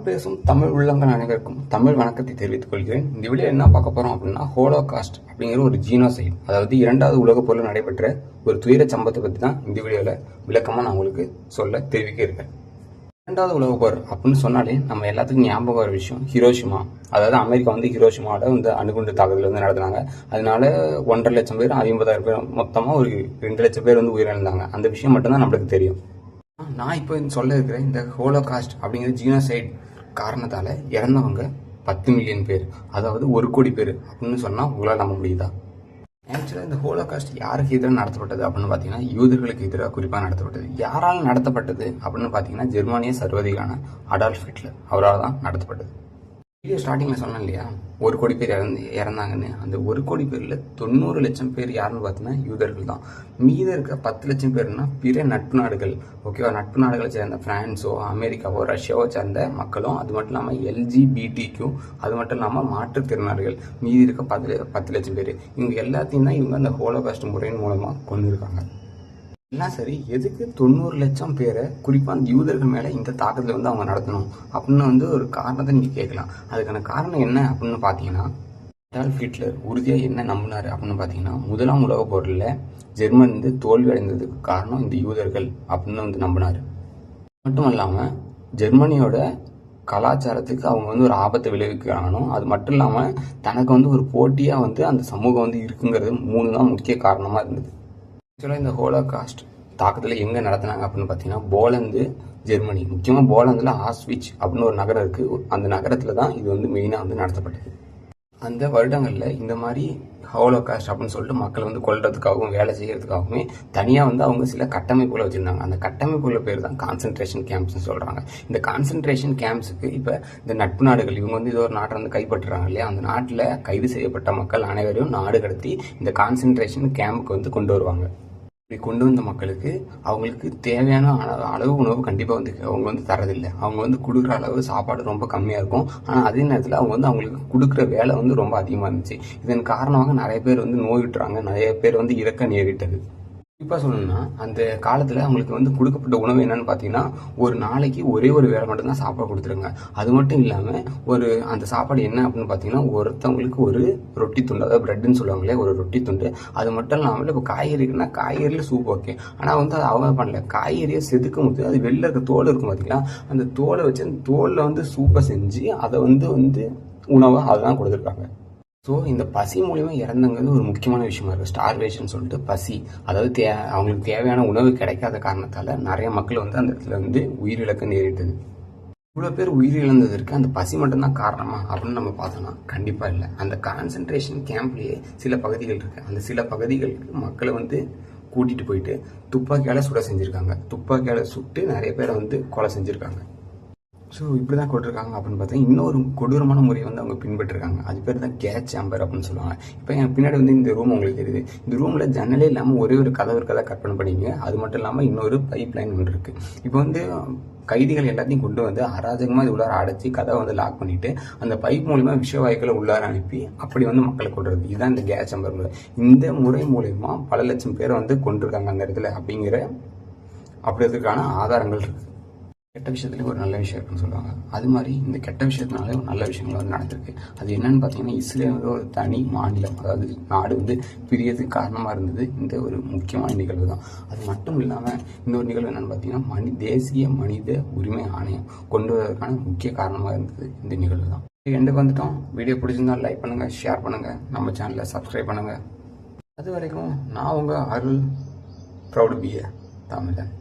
பேசும் தமிழ் உள்ளங்கள் அனைவருக்கும் தமிழ் வணக்கத்தை தெரிவித்துக் கொள்கிறேன். இந்த வீடியோ என்ன பார்க்க போறோம் அப்படின்னா, ஹோலோகாஸ்ட் அப்படிங்கிற ஒரு ஜீனோசைட், அதாவது இரண்டாவது உலகப் போரில் நடைபெற்ற ஒரு துயர சம்பவத்தை பற்றி தான் இந்த வீடியோவில் விளக்கமாக நான் உங்களுக்கு சொல்ல தெரிவிக்க இருக்கேன். இரண்டாவது உலகப் போர் அப்படின்னு சொன்னாலே நம்ம எல்லாத்துக்கும் ஞாபகம் வர விஷயம் ஹிரோஷிமா. அதாவது அமெரிக்கா வந்து ஹிரோஷிமாவோட வந்து அணுகுண்டு தாக்குதல் வந்து நடத்தினாங்க. அதனால 1.5 லட்சம் பேர் 50,000 பேர் மொத்தமாக ஒரு 2 லட்சம் பேர் வந்து உயிரிழந்தாங்க. அந்த விஷயம் மட்டும்தான் நம்மளுக்கு தெரியும். நான் இப்போ சொல்ல இருக்கிற இந்த ஹோலோகாஸ்ட் அப்படிங்கிற ஜீனோசைட் காரணத்தால் இறந்தவங்க 10 மில்லியன் பேர், அதாவது 1 கோடி பேர் அப்படின்னு சொன்னால் உங்களால் நம்ப முடியுதா? ஆக்சுவலாக இந்த ஹோலோகாஸ்ட் யாருக்கு எதிராக நடத்தப்பட்டது அப்படின்னு பார்த்தீங்கன்னா, யூதர்களுக்கு எதிராக குறிப்பாக நடத்தப்பட்டது. யாரால் நடத்தப்பட்டது அப்படின்னு பார்த்தீங்கன்னா, ஜெர்மானிய சர்வாதிகாரியான அடால்ஃப் ஹிட்லர் அவரால் தான் நடத்தப்பட்டது. வீடியோ ஸ்டார்டிங்கில் சொன்னேன் இல்லையா, 1 கோடி பேர் இறந்தாங்கன்னு. அந்த 1 கோடி பேரில் 90 லட்சம் பேர் யாருன்னு பார்த்தீங்கன்னா யூதர்கள் தான். மீத இருக்க 10 லட்சம் பேர்னா பிற நட்பு நாடுகள். ஓகேவா, நட்பு நாடுகளை சேர்ந்த பிரான்ஸோ அமெரிக்காவோ ரஷ்யாவோ சேர்ந்த மக்களும், அது மட்டும் இல்லாமல் LGBTQ, அது மட்டும் இல்லாமல் மாற்றுத்திறனாளிகள், மீதி இருக்க 10 லட்சம் பேர். இவங்க எல்லாத்தையும் தான் இவங்க அந்த ஹோலோகாஸ்ட் முறையின் மூலமாக கொண்டு இருக்காங்க. எல்லாம் சரி, எதுக்கு 90 லட்சம் பேரை குறிப்பாக அந்த யூதர்கள் மேலே இந்த தாக்குதலை வந்து அவங்க நடத்தணும் அப்படின்னு வந்து ஒரு காரணத்தை நீங்கள் கேட்கலாம். அதுக்கான காரணம் என்ன அப்படின்னு பார்த்தீங்கன்னா, அடால்ஃப் ஹிட்லர் உறுதியாக என்ன நம்பினார் அப்படின்னு பார்த்தீங்கன்னா, முதலாம் உலகப் போரில் ஜெர்மன் வந்து தோல்வி அடைந்ததுக்கு காரணம் இந்த யூதர்கள் அப்படின்னு வந்து நம்பினார். மட்டும் இல்லாமல் ஜெர்மனியோட கலாச்சாரத்துக்கு அவங்க வந்து ஒரு ஆபத்தை விளைவிக்கிறானோ, அது மட்டும் இல்லாமல் தனக்கு வந்து ஒரு போட்டியாக வந்து அந்த சமூகம் வந்து இருக்குங்கிறது 3 தான் முக்கிய காரணமாக இருந்தது. ஆக்சுவலாக இந்த ஹோலோகாஸ்ட் தாக்குதலை எங்கே நடத்தினாங்க அப்படின்னு பார்த்தீங்கன்னா, போலந்து, ஜெர்மனி. முக்கியமாக போலந்தில் ஆஸ்விச் அப்படின்னு ஒரு நகரம் இருக்குது. அந்த நகரத்தில் தான் இது வந்து மெயினாக வந்து நடத்தப்பட்டது. அந்த வருடங்களில் இந்த மாதிரி ஹோலோகாஸ்ட் அப்படின்னு சொல்லிட்டு மக்களை வந்து கொல்றதுக்காகவும் வேலை செய்யறதுக்காகவுமே தனியாக வந்து அவங்க சில கட்டமைப்புகளை வச்சுருந்தாங்க. அந்த கட்டமைப்புகள பேர் தான் கான்சன்ட்ரேஷன் கேம்ப்ஸ்னு சொல்கிறாங்க. இந்த கான்சன்ட்ரேஷன் கேம்ப்ஸுக்கு இப்போ இந்த நட்பு நாடுகள் இவங்க வந்து இது ஒரு நாட்டை வந்து கைப்பற்றுறாங்க இல்லையா, அந்த நாட்டில் கைது செய்யப்பட்ட மக்கள் அனைவரையும் நாடு கடத்தி இந்த கான்சன்ட்ரேஷன் கேம்புக்கு வந்து கொண்டு வருவாங்க. இப்படி கொண்டு வந்த மக்களுக்கு அவங்களுக்கு தேவையான அளவு உணவு கண்டிப்பாக வந்து அவங்க வந்து தரதில்லை. அவங்க வந்து கொடுக்குற அளவு சாப்பாடு ரொம்ப கம்மியாக இருக்கும். ஆனால் அதே நேரத்தில் அவங்க வந்து அவங்களுக்கு கொடுக்குற வேலை வந்து ரொம்ப அதிகமாக இருந்துச்சு. இதன் காரணமாக நிறைய பேர் வந்து நோயிட்டுறாங்க, நிறைய பேர் வந்து இறக்க நேரிட்டது. குறிப்பாக சொல்லணும்னா, அந்த காலத்தில் அவங்களுக்கு வந்து கொடுக்கப்பட்ட உணவு என்னன்னு பார்த்தீங்கன்னா, ஒரு நாளைக்கு ஒரே ஒரு வேளை மட்டும்தான் சாப்பாடு கொடுத்துருங்க. அது மட்டும் இல்லாமல் அந்த சாப்பாடு என்ன அப்படின்னு பார்த்தீங்கன்னா, ஒருத்தவங்களுக்கு ஒரு ரொட்டி துண்டு, அதாவது பிரெட்னு சொல்லுவாங்களே, ஒரு ரொட்டி துண்டு. அது மட்டும் இல்லாமல் இப்போ காய்கறிக்குன்னா காய்கறியில் சூப் ஓகே, ஆனால் வந்து அதை அவங்க பண்ணல. காய்கறியை செதுக்கும் போது அது வெளில இருக்க தோல் இருக்கும் பார்த்தீங்களா, அந்த தோலை வச்சு அந்த தோலில் வந்து சூப்பை செஞ்சு அதை வந்து உணவாக அதுதான் கொடுத்துருக்காங்க. ஸோ இந்த பசி மூலிமா இறந்தங்கிறது ஒரு முக்கியமான விஷயமா இருக்குது. ஸ்டார்வேஷன் சொல்லிட்டு பசி, அதாவது அவங்களுக்கு தேவையான உணவு கிடைக்காத காரணத்தால் நிறைய மக்கள் வந்து அந்த இடத்துல வந்து உயிரிழக்க நேரிட்டது. இவ்வளோ பேர் உயிரிழந்ததற்கு அந்த பசி மட்டும்தான் காரணமா அப்படின்னு நம்ம பார்த்தோம்னா கண்டிப்பாக இல்லை. அந்த கான்சன்ட்ரேஷன் கேம்ப்லேயே சில பகுதிகள் இருக்குது. அந்த சில பகுதிகளுக்கு மக்களை வந்து கூட்டிகிட்டு போயிட்டு துப்பாக்கியால் சுட செஞ்சுருக்காங்க. துப்பாக்கியால் சுட்டு நிறைய பேரை வந்து கொலை செஞ்சுருக்காங்க. ஸோ இப்படி தான் கொண்டிருக்காங்க அப்படின்னு பார்த்தா, இன்னொரு கொடூரமான முறையை வந்து அவங்க பின்பற்றிருக்காங்க. அது பேர் தான் கேஸ் சேம்பர் அப்படின்னு சொல்லுவாங்க. இப்போ என் பின்னாடி வந்து இந்த ரூம் உங்களுக்கு தெரியுது. இந்த ரூமில் ஜன்னலே இல்லாமல் ஒரே ஒரு கதவு இருக்கதை கற்பனை பண்ணிங்க. அது மட்டும் இல்லாமல் இன்னொரு பைப் லைன் ஒன்று இருக்குது. இப்போ வந்து கைதிகள் எல்லாத்தையும் கொண்டு வந்து அராஜகமாக இது உள்ளார அடைச்சி கதவை வந்து லாக் பண்ணிட்டு அந்த பைப் மூலிமா விஷவாயுக்களை உள்ளார அனுப்பி அப்படி வந்து மக்களை கொண்டுறது. இதுதான் இந்த கேஸ் சேம்பர் முறை. இந்த முறை மூலயமா பல லட்சம் பேரை வந்து கொண்டிருக்காங்க அந்த இடத்துல அப்படிங்கிறதுக்கான ஆதாரங்கள் இருக்குது. கெட்ட விஷயத்துலேயும் ஒரு நல்ல விஷயம் இருக்குன்னு சொல்லுவாங்க. அது மாதிரி இந்த கெட்ட விஷயத்தினாலே ஒரு நல்ல விஷயங்கள் வந்து நடந்திருக்கு. அது என்னன்னு பார்த்தீங்கன்னா, இஸ்ரேல் வந்து ஒரு தனி மாநிலம், அதாவது நாடு வந்து பிரியறதுக்கு காரணமாக இருந்தது இந்த ஒரு முக்கியமான நிகழ்வு தான். அது மட்டும் இல்லாமல் இன்னொரு நிகழ்வு என்னென்னு பார்த்தீங்கன்னா, தேசிய மனித உரிமை ஆணையம் கொண்டு வருவதற்கான முக்கிய காரணமாக இருந்தது இந்த நிகழ்வு தான். எண்டுக்கு வந்துட்டோம். வீடியோ பிடிச்சிருந்தால் லைக் பண்ணுங்கள், ஷேர் பண்ணுங்கள், நம்ம சேனலை சப்ஸ்கிரைப் பண்ணுங்கள். அது வரைக்கும் நான் உங்கள் அருள், ப்ரௌட் பி எ தமிழன்.